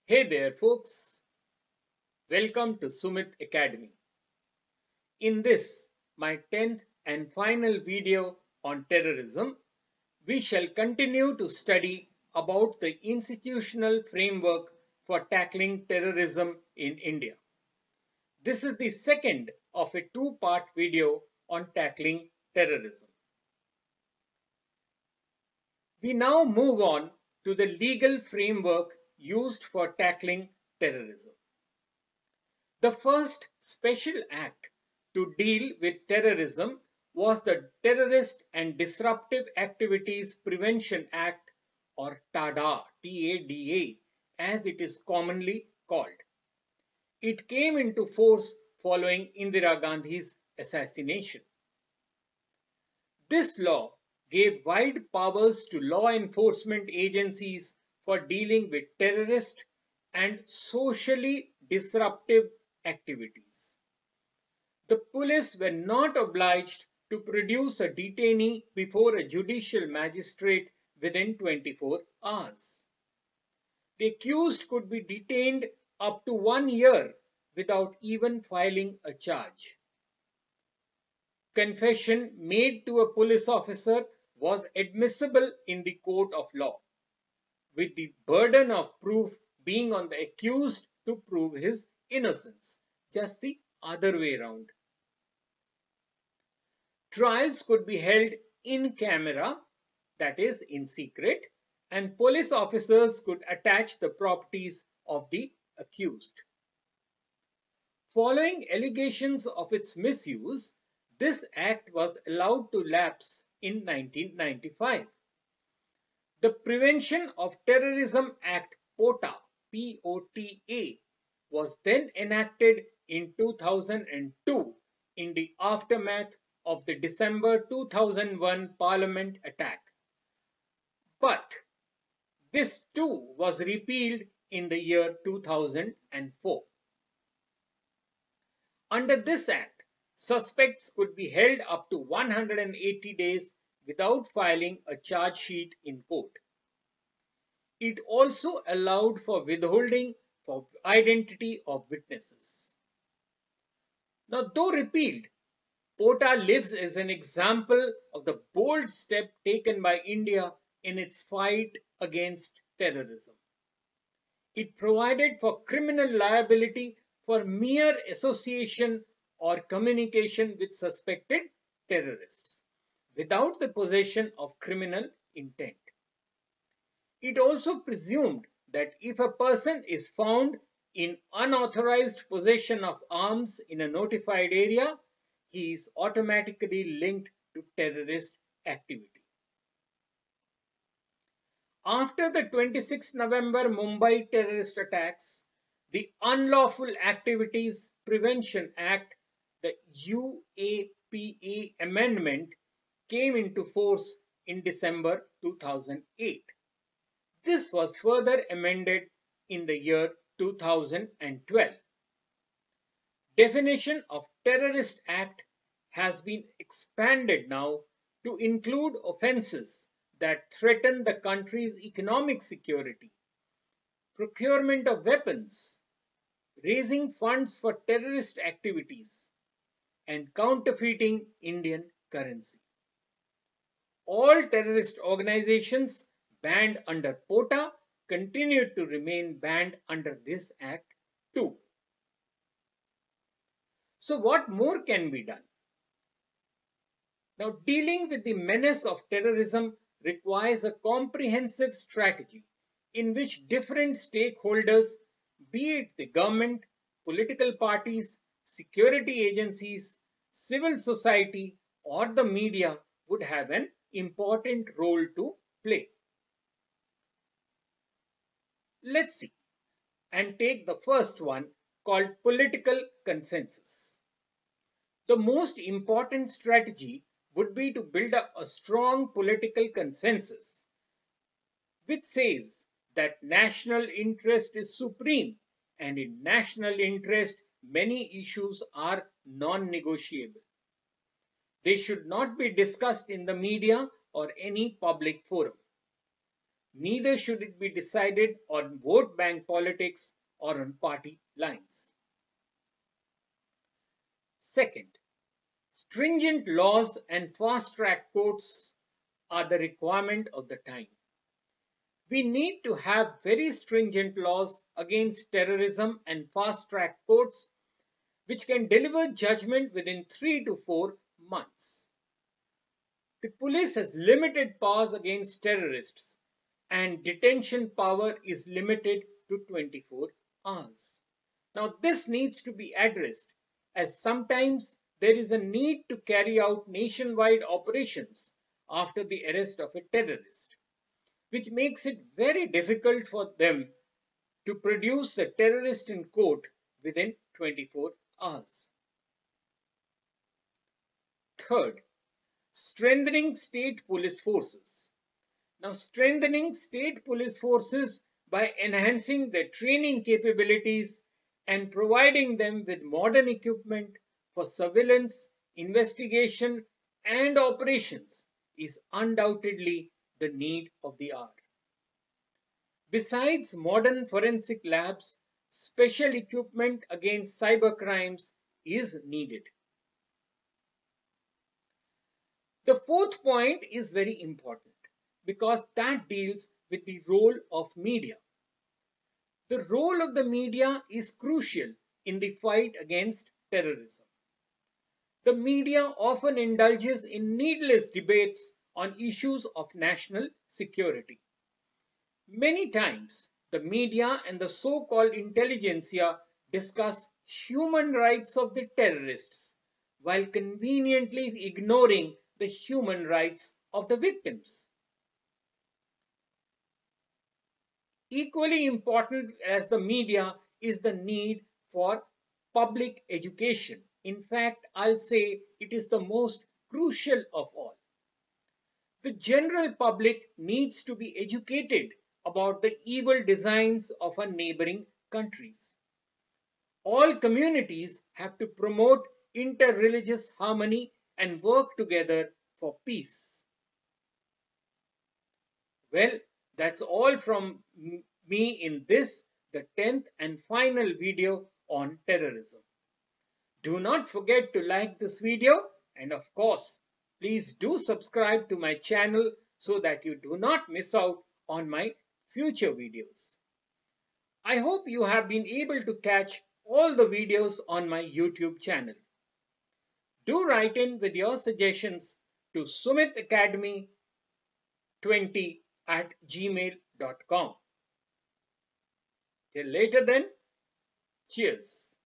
Hey there, folks. Welcome to Sumit Academy. In this, my 10th and final video on terrorism, we shall continue to study about the institutional framework for tackling terrorism in India. This is the second of a two-part video on tackling terrorism. We now move on to the legal framework used for tackling terrorism. The first special act to deal with terrorism was the Terrorist and Disruptive Activities Prevention Act, or TADA, TADA, as it is commonly called. It came into force following Indira Gandhi's assassination. This law gave wide powers to law enforcement agencies for dealing with terrorist and socially disruptive activities. The police were not obliged to produce a detainee before a judicial magistrate within 24 hours. The accused could be detained up to 1 year without even filing a charge. Confession made to a police officer was admissible in the court of law, with the burden of proof being on the accused to prove his innocence, just the other way around. Trials could be held in camera, that is, in secret, and police officers could attach the properties of the accused. Following allegations of its misuse, this act was allowed to lapse in 1995. The Prevention of Terrorism Act, POTA, POTA, was then enacted in 2002 in the aftermath of the December 2001 Parliament attack. But this too was repealed in the year 2004. Under this act, suspects could be held up to 180 days without filing a charge sheet in court. It also allowed for withholding for identity of witnesses. Now, though repealed, POTA lives as an example of the bold step taken by India in its fight against terrorism. It provided for criminal liability for mere association or communication with suspected terrorists without the possession of criminal intent. It also presumed that if a person is found in unauthorized possession of arms in a notified area, he is automatically linked to terrorist activity. After the 26 November Mumbai terrorist attacks, the Unlawful Activities Prevention Act, the UAPA amendment, came into force in December 2008. This was further amended in the year 2012. Definition of terrorist act has been expanded now to include offences that threaten the country's economic security, procurement of weapons, raising funds for terrorist activities, and counterfeiting Indian currency. All terrorist organizations banned under POTA continue to remain banned under this act too. So what more can be done? Now, dealing with the menace of terrorism requires a comprehensive strategy in which different stakeholders, be it the government, political parties, security agencies, civil society, or the media, would have an important role to play. Let's see and take the first one, called political consensus. The most important strategy would be to build up a strong political consensus which says that national interest is supreme, and in national interest many issues are non-negotiable. They should not be discussed in the media or any public forum. Neither should it be decided on vote bank politics or on party lines. Second, stringent laws and fast-track courts are the requirement of the time. We need to have very stringent laws against terrorism and fast-track courts which can deliver judgment within 3 to 4 months. The police has limited powers against terrorists and detention power is limited to 24 hours. Now this needs to be addressed as sometimes there is a need to carry out nationwide operations after the arrest of a terrorist, which makes it very difficult for them to produce the terrorist in court within 24 hours. Third, strengthening state police forces. Now, strengthening state police forces by enhancing their training capabilities and providing them with modern equipment for surveillance, investigation, and operations is undoubtedly the need of the hour. Besides modern forensic labs, special equipment against cyber crimes is needed. The fourth point is very important because that deals with the role of media. The role of the media is crucial in the fight against terrorism. The media often indulges in needless debates on issues of national security. Many times, the media and the so-called intelligentsia discuss human rights of the terrorists while conveniently ignoring the human rights of the victims. Equally important as the media is the need for public education. In fact, I'll say it is the most crucial of all. The general public needs to be educated about the evil designs of our neighboring countries. All communities have to promote inter-religious harmony and work together for peace. Well, that's all from me in this, the 10th and final video on terrorism. Do not forget to like this video and of course, please do subscribe to my channel so that you do not miss out on my future videos. I hope you have been able to catch all the videos on my YouTube channel. Do write in with your suggestions to sumitacademy20@gmail.com. Till later then, cheers.